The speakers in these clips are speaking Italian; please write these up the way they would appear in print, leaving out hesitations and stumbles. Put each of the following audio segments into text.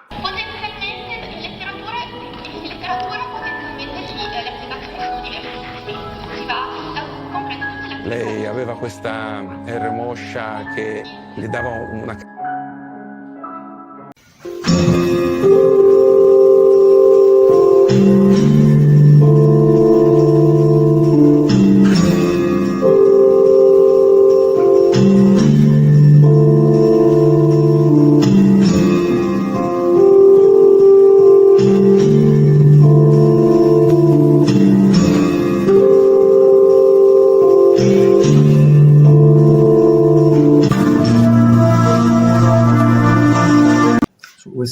Potenzialmente in letteratura potenzialmente sì, l'applicazione sono diversissime. Si va, comprende tutte le Lei aveva questa R moscia che gli dava una...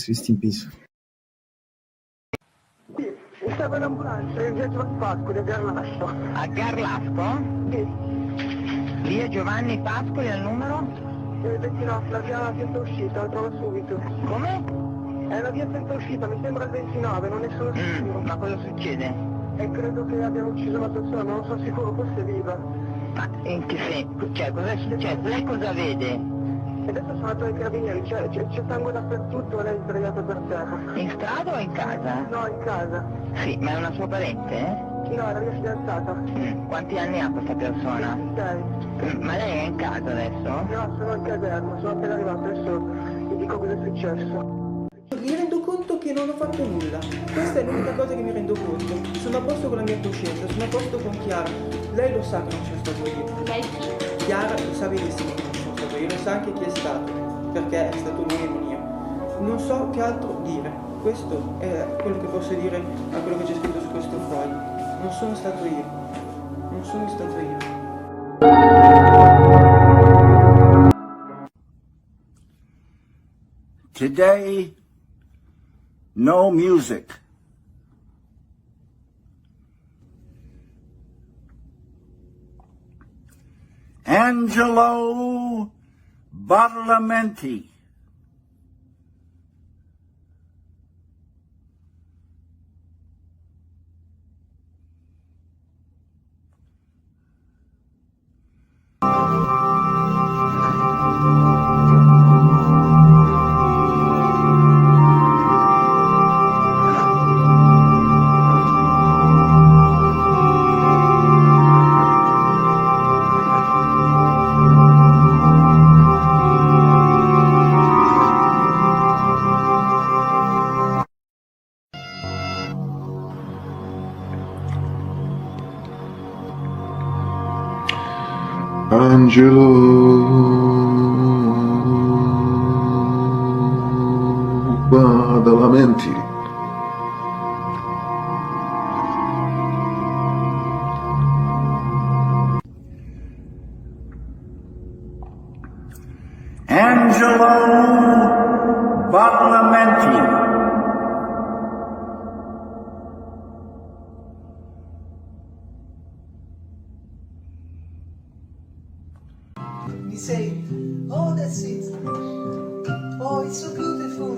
Rest in peace. Sì, stavo in ambulanza in via Giovanni Pascoli a Garlasco. A Garlasco? Sì, Via Giovanni Pascoli al numero? 29, la via senza uscita, la trovo subito. Come? È la via senza uscita, mi sembra il 29, non ne sono sicuro. Ma cosa succede? E credo che abbiano ucciso una persona, non sono sicuro, forse è viva. Ma in che senso? Cioè, cosa è successo? Lei cosa vede? E adesso sono andato ai carabinieri, c'è sangue dappertutto, lei è sdraiata per terra. In strada o in casa? No, in casa. Sì, ma è una sua parente, eh? No, è la mia fidanzata. Quanti anni ha questa persona? 26. Ma lei è in casa adesso? No, sono in caserma, sono appena arrivato, adesso vi dico cosa è successo. Mi rendo conto che non ho fatto nulla, questa è l'unica cosa che mi rendo conto, sono a posto con la mia coscienza, sono a posto con Chiara, lei lo sa che non sono stato io, Chiara lo sa benissimo che non sono stato io, lo sa anche chi è stato, perché è stato lui e non io, non so che altro dire, questo è quello che posso dire a quello che c'è scritto su questo foglio, non sono stato io, non sono stato io. Today, no music. Angelo Badalamenti. Angelo Badalamenti. Angelo Badalamenti. Mi say, oh that's it, oh it's so beautiful,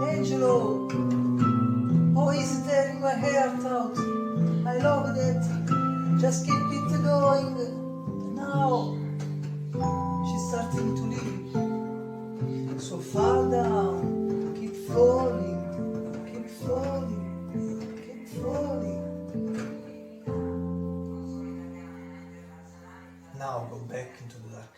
Angelo, oh is tearing my heart out, I love that, just keep it going, now, she's starting to leave, so far down, keep falling, keep falling, keep falling, now go back into the darkness.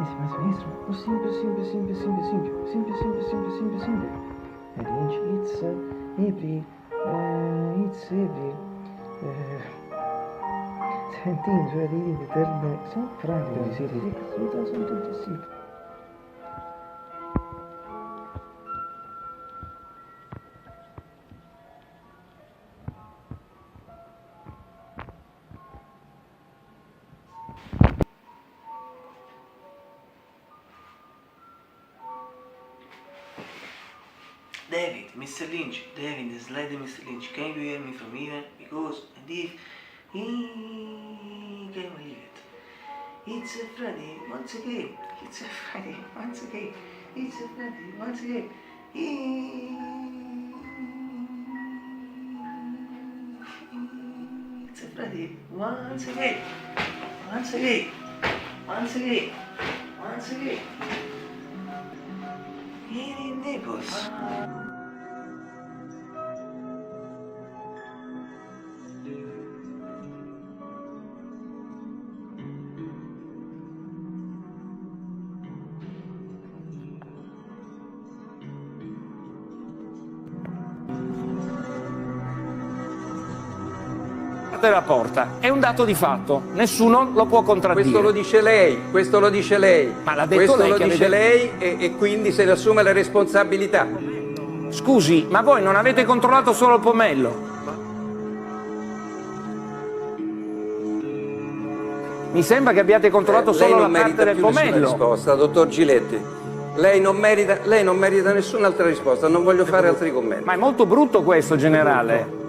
destra, sinistra. Simples. And it's every. Senti, cioè di terme. Sono fragili, sì, sono tutti sì. David, Mr. Lynch, David, the slide Mr. Lynch, can you hear me from here? Because and if he can believe it. It's a Friday once again. It's a Friday once again. It's a Friday once again. It's a Friday once again. Once again. Once again. Once again. Here in Naples. La porta è un dato di fatto, nessuno lo può contraddire. Questo lo dice lei, Ma l'ha detto questo lei lo che dice avete... lei e quindi se ne assume la responsabilità. Scusi, ma voi non avete controllato solo il pomello? Mi sembra che abbiate controllato solo la parte del pomello. Risposta, dottor Giletti. Lei non merita nessun'altra risposta, non voglio fare altri commenti. Ma è molto brutto questo, generale.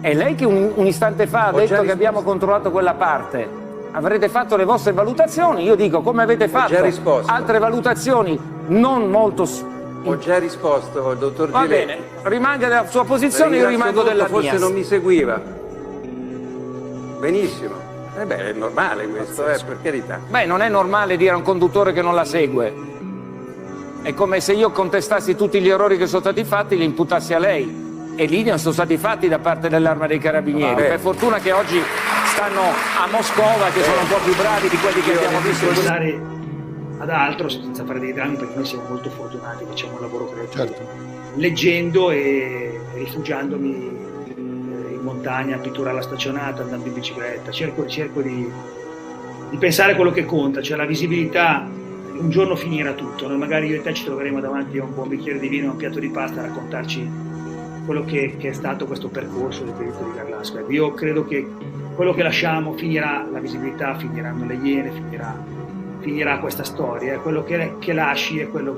È lei che un istante fa ha detto che abbiamo controllato quella parte. Avrete fatto le vostre valutazioni. Io dico, come avete fatto altre valutazioni non molto... Ho già risposto, dottor Giletti. Va bene, rimanga della sua posizione, io rimango della mia. Forse non mi seguiva. Benissimo. È normale questo, per carità. Beh, non è normale dire a un conduttore che non la segue. È come se io contestassi tutti gli errori che sono stati fatti e li imputassi a lei. E lì ne sono stati fatti da parte dell'Arma dei Carabinieri. Per fortuna che oggi stanno a Moscova, che sono un po' più bravi di quelli che abbiamo visto. Pensare ad altro senza fare dei drammi, perché noi siamo molto fortunati, facciamo un lavoro creativo. Leggendo e rifugiandomi in montagna, a pitturare la staccionata, andando in bicicletta, cerco di pensare a quello che conta, cioè la visibilità. Un giorno finirà tutto, noi magari io e te ci troveremo davanti a un buon bicchiere di vino e un piatto di pasta a raccontarci quello che è stato questo percorso del periodo di Garlasco. Io credo che quello che lasciamo finirà, la visibilità, finiranno le Iene, finirà questa storia, quello che lasci è quello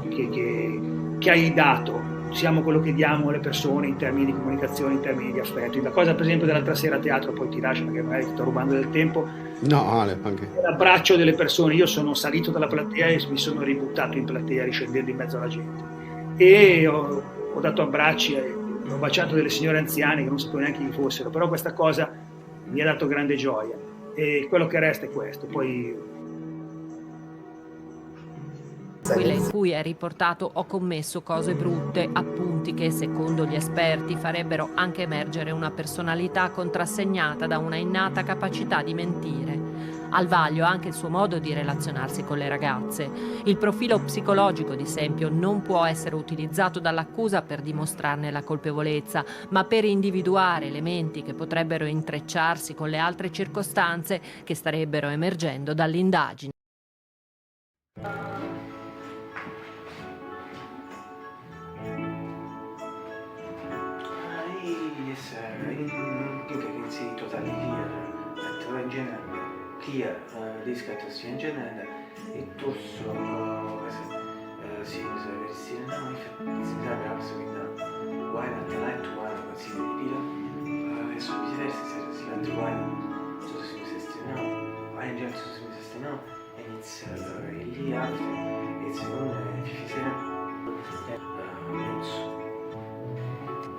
che hai dato, siamo quello che diamo alle persone in termini di comunicazione, in termini di affetto. La cosa per esempio dell'altra sera a teatro, poi ti lascio perché magari ti sto rubando del tempo, anche l'abbraccio delle persone. Io sono salito dalla platea e mi sono ributtato in platea riscendendo in mezzo alla gente e ho dato abbracci e ho baciato delle signore anziane che non sapevo neanche chi fossero, però questa cosa mi ha dato grande gioia e quello che resta è questo. Poi quella in cui è riportato "ho commesso cose brutte", appunti che secondo gli esperti farebbero anche emergere una personalità contrassegnata da una innata capacità di mentire. Al vaglio anche il suo modo di relazionarsi con le ragazze. Il profilo psicologico di Sempio non può essere utilizzato dall'accusa per dimostrarne la colpevolezza, ma per individuare elementi che potrebbero intrecciarsi con le altre circostanze che starebbero emergendo dall'indagine. Kia riskattu siihen genelle e tuossa siinä se versione noi si sabe absolutamente wine at the night to wine con si dipila adesso viceversa se si altri wine so se si sestino wine già so se si sestino and it's lì after it's non fifisera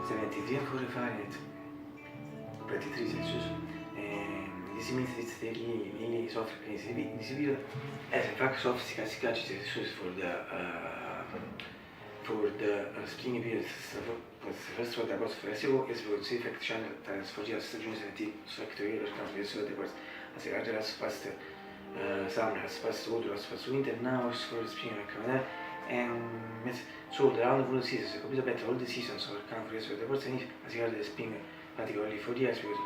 se metti 43 Fahrenheit 23 Celsius die software die civiele vaak sophisticatie voor de springen period first what about festival is voor het effect channel tijdens voor de stagione senti sectoriale per campo di sole depois a segare la spasta Summer has passed water, has passed winter, now is for the spring and coming up. And so the round of all the seasons, a complete better all the seasons are come for the person if as regard the spring, particularly for years because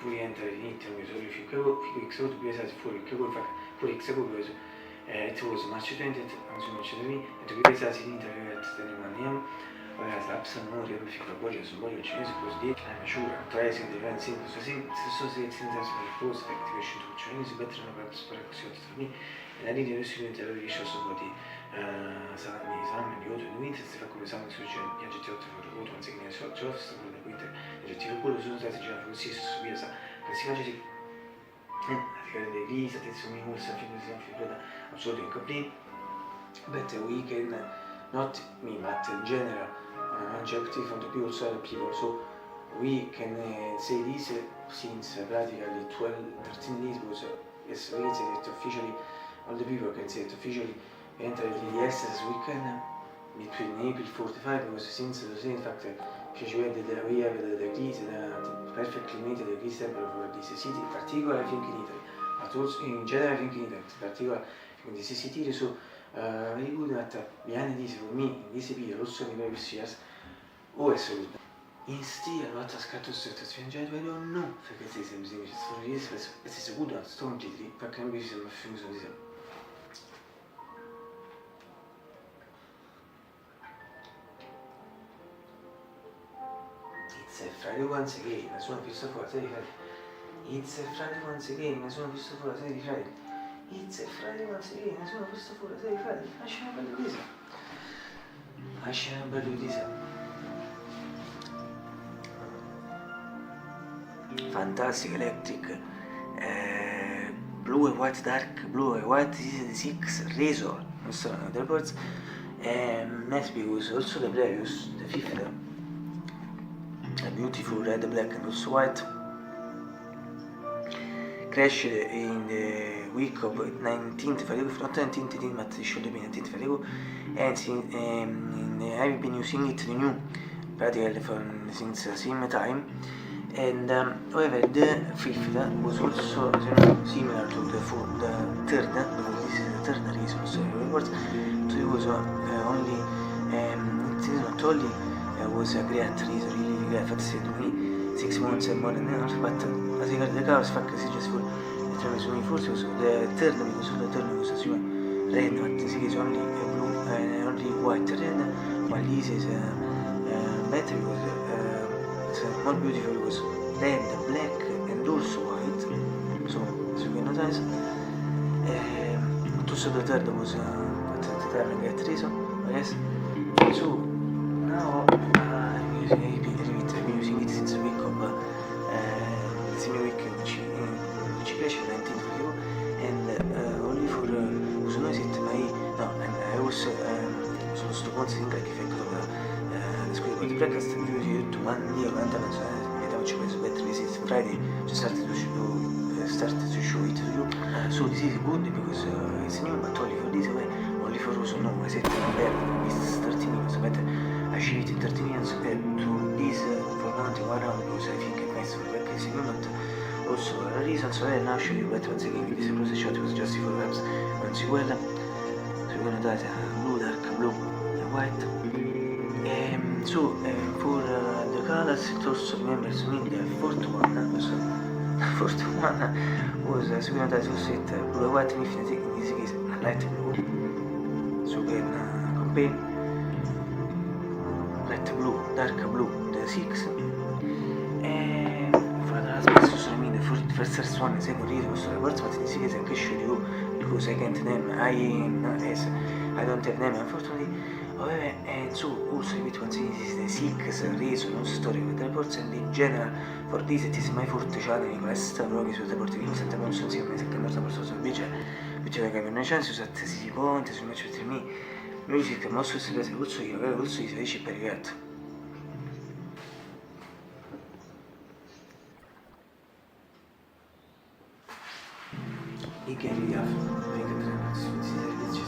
poi entra in it with only few weeks out because full weeks ago because it was March 20th, March 20, and to be precise in interview at 21 a.m. Whereas the absent more replica Borges and Borges Chinese was deep and sure tracing the events in so associates in terms of close activation to Chinese better than about sparazione to me and I didn't receive the television so di salami esame di auto e winter si fa come esame su gli aggetti 8 per auto anzi che ne so già sta per winter aggettivo quello sono stati già così su via sa che si mangia di dei visa attenzione mi usa fino a fibra assolutamente incomplete but we can not me but in general objective from the people side of people so we can say this since practically 13 days because yes we can say that officially all the people can say that officially entered the SS weekend between April 45 because since the same fact we have the keys perfectly made the keys temple for this city in particular I think in Italy but also in general I think in Italy in particular in this city so very good that behind this for me in this period also in the previous years always good instead what has got to start to change I don't know perché se mi dice for this it's a good one stone titoli perché non mi sembra fiuso di sé It's a Friday once again, nessuno fisso fuori la serie di Friday. It's a Friday once again, nessuno fisso fuori la serie di Friday. It's a Friday once again, nessuno fisso fuori la serie di Friday. Lasciamo bello di sé. Lasciamo bello di sé. Fantastic Electric. Blue and White Dark, Blue and White Season 6, Razor, non so, the reports. Next because also the previous, the fifth. A beautiful red, black and also white crashed in the week of 19th February, not 19th but it should have been 19th February and I've been using it new practically since the same time and however the fifth was also similar to the third because this is the third reason so reports so it was only it is not only was a great reason really fact said me 6 months and more than enough but as regard the cars fact is just for the time is only force was the third because the third was red but this is only blue only white red while this is better because it's more beautiful because red, black and also white so as you can notice also the third was at the time a great reason yes so now using it since a week of the same week which crash 19th video and only for uso noi siete mai no and I was sono sto consiglio che effetto the squid with breakfast you to one year and then I ci penso better this is Friday just started to show it to you so this is good because it's new but only for this way only for uso no I said it's 30 minutes better I achieved in 30 minutes to this for 91 round because I think it makes for a segment also a reason so I now show you better once again this process shot was just for webs once you will so we're gonna date blue, dark blue and white so for the colors it also remembers me the fourth one so fourth one was so we're gonna date also it blue and white and infinity in this case a light blue so we can compare light blue, dark blue, the 6 and for the last one so I mean the first one is second reason so the words but in this case I can show you because I can't name I don't have name unfortunately and so also with one thing is the 6 reason no story with the reports and in general for this it is my fourth channel in questa però che sul report di Santa Ponso insieme a che non sta per sul bice which I have a chance to see point so much with me music most specific also io also si dice per il gatto i che mi dà anche tre servizi si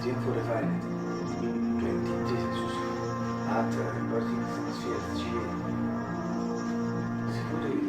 senti for the file 23 at reporting sphere civile si può dire